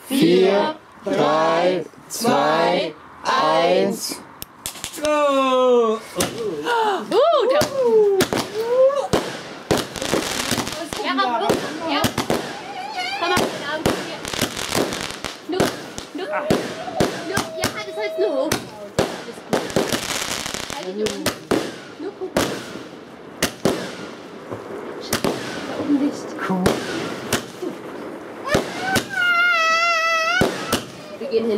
4, 3, 2, 1. Oh! Ja, ja. Komm mal, den Arm. Nu, nu, nu. Ja, das heißt nu hoch. Halt ihn unten. Nu, guck. Da oben nicht. Cool. Wir gehen hin.